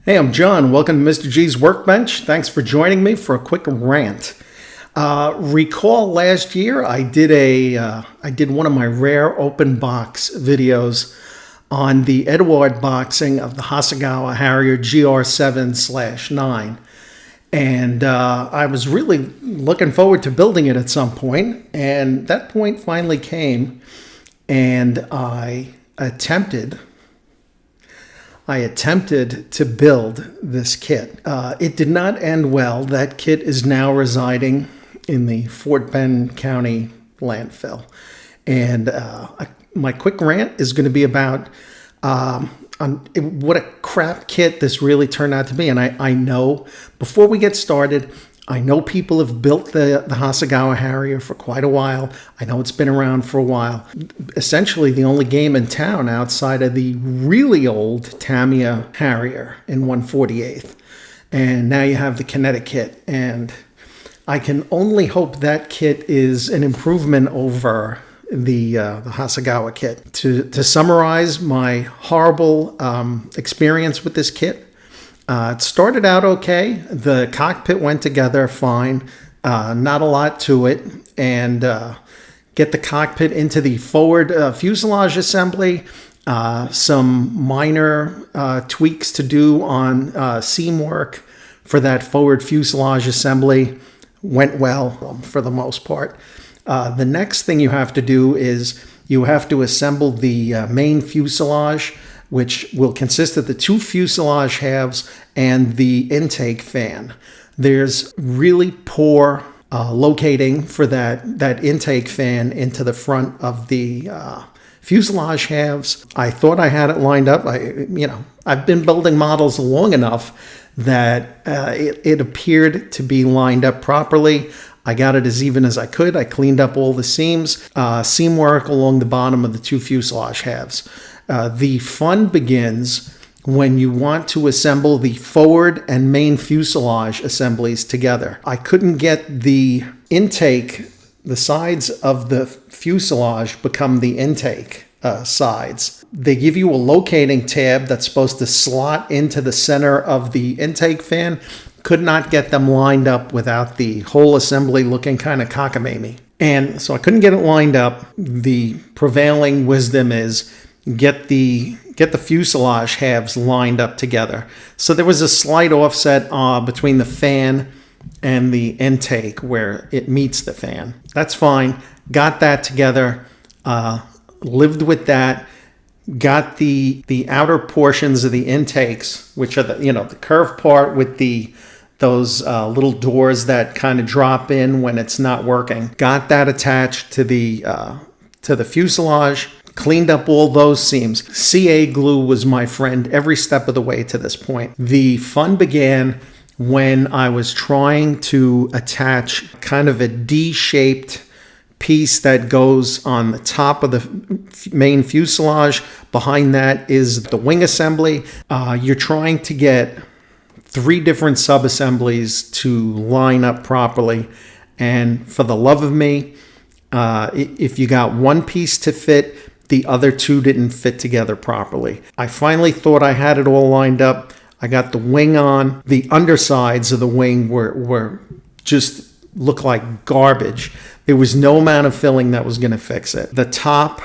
Hey, I'm John. Welcome to Mr. G's Workbench. Thanks for joining me for a quick rant. Recall last year I did one of my rare open box videos on the Eduard boxing of the Hasegawa Harrier Gr.7/9. And I was really looking forward to building it at some point, and that point finally came, and I attempted to build this kit. It did not end well. That kit is now residing in the Fort Bend County landfill. And my quick rant is going to be about what a crap kit this really turned out to be. And I know, before we get started, I know people have built the Hasegawa Harrier for quite a while. I know it's been around for a while. Essentially the only game in town outside of the really old Tamiya Harrier in 1/48. And now you have the kinetic kit. And I can only hope that kit is an improvement over the Hasegawa kit. To summarize my horrible experience with this kit, it started out okay. The cockpit went together fine, not a lot to it, and get the cockpit into the forward fuselage assembly. Some minor tweaks to do on seam work for that forward fuselage assembly went well for the most part. The next thing you have to do is you have to assemble the main fuselage, which will consist of the two fuselage halves and the intake fan. There's really poor locating for that intake fan into the front of the fuselage halves. I thought I had it lined up. I've been building models long enough that it appeared to be lined up properly. I got it as even as I could. I cleaned up all the seams, seam work along the bottom of the two fuselage halves. The fun begins when you want to assemble the forward and main fuselage assemblies together. I couldn't get the intake, the sides of the fuselage become the intake sides. They give you a locating tab that's supposed to slot into the center of the intake fan. Could not get them lined up without the whole assembly looking kind of cockamamie. And so I couldn't get it lined up. The prevailing wisdom is get the fuselage halves lined up together. So there was a slight offset between the fan and the intake where it meets the fan. That's fine. Got that together. Lived with that. Got the outer portions of the intakes, which are the curved part with those little doors that kind of drop in when it's not working. Got that attached to the fuselage. Cleaned up all those seams. CA glue was my friend every step of the way to this point. The fun began when I was trying to attach kind of a D-shaped piece that goes on the top of the main fuselage. Behind that is the wing assembly. You're trying to get 3 different sub-assemblies to line up properly. And for the love of me, if you got one piece to fit, the other 2 didn't fit together properly. I finally thought I had it all lined up. I got the wing on. The undersides of the wing were just looked like garbage. There was no amount of filling that was going to fix it. The top,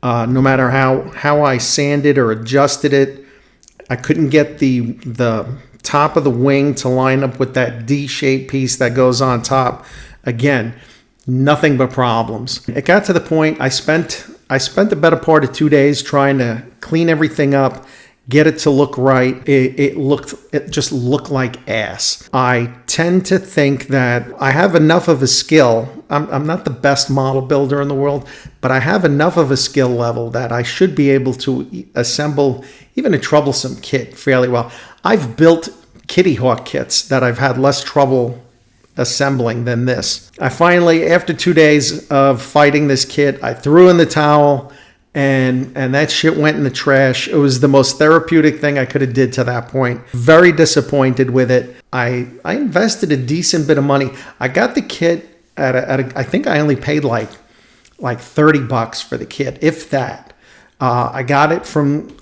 no matter how I sanded or adjusted it, I couldn't get the top of the wing to line up with that D-shaped piece that goes on top. Again, nothing but problems. It got to the point I spent the better part of 2 days trying to clean everything up, get it to look right. It just looked like ass. I tend to think that I have enough of a skill. I'm not the best model builder in the world, but I have enough of a skill level that I should be able to assemble even a troublesome kit fairly well. I've built Kitty Hawk kits that I've had less trouble assembling than this. I finally, after 2 days of fighting this kit, I threw in the towel and that shit went in the trash. It was the most therapeutic thing I could have did to that point. Very disappointed with it. I invested a decent bit of money. I got the kit I think I only paid like $30 for the kit, if that. I got it from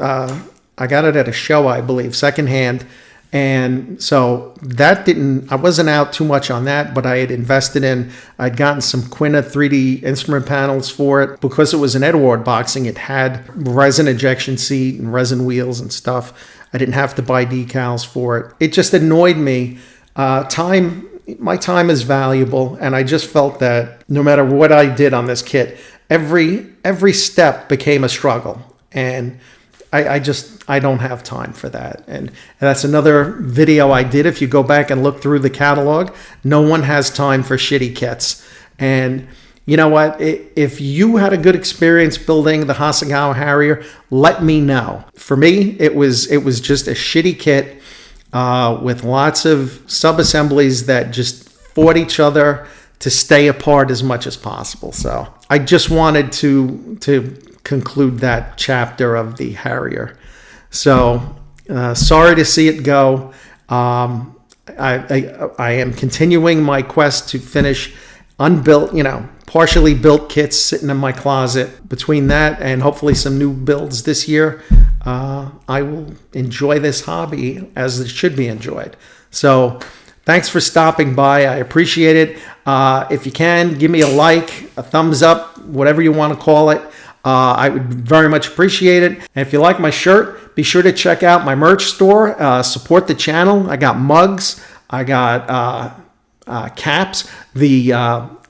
I got it at a show, I believe, secondhand. And so I wasn't out too much on that, but I had invested I'd gotten some Quinna 3D instrument panels for it. Because it was an Eduard boxing, it had resin ejection seat and resin wheels and stuff. I didn't have to buy decals for it. It just annoyed me. My time is valuable, and I just felt that no matter what I did on this kit, every step became a struggle. And I don't have time for that. And that's another video I did. If you go back and look through the catalog, no one has time for shitty kits. And you know what? If you had a good experience building the Hasegawa Harrier, let me know. For me, it was just a shitty kit with lots of sub-assemblies that just fought each other to stay apart as much as possible. So I just wanted to conclude that chapter of the Harrier. So sorry to see it go. I am continuing my quest to finish unbuilt, partially built kits sitting in my closet. Between that and hopefully some new builds this year, I will enjoy this hobby as it should be enjoyed. So thanks for stopping by. I appreciate it. If you can, give me a like, a thumbs up, whatever you want to call it. I would very much appreciate it. And if you like my shirt, be sure to check out my merch store. Support the channel. I got mugs. I got caps. The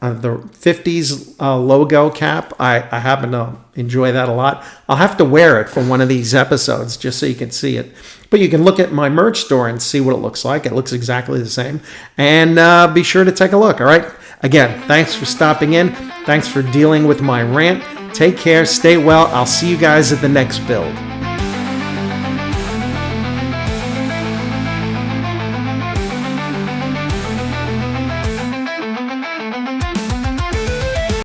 50s logo cap. I happen to enjoy that a lot. I'll have to wear it for one of these episodes just so you can see it. But you can look at my merch store and see what it looks like. It looks exactly the same. And be sure to take a look, all right? Again, thanks for stopping in. Thanks for dealing with my rant. Take care. Stay well. I'll see you guys at the next build.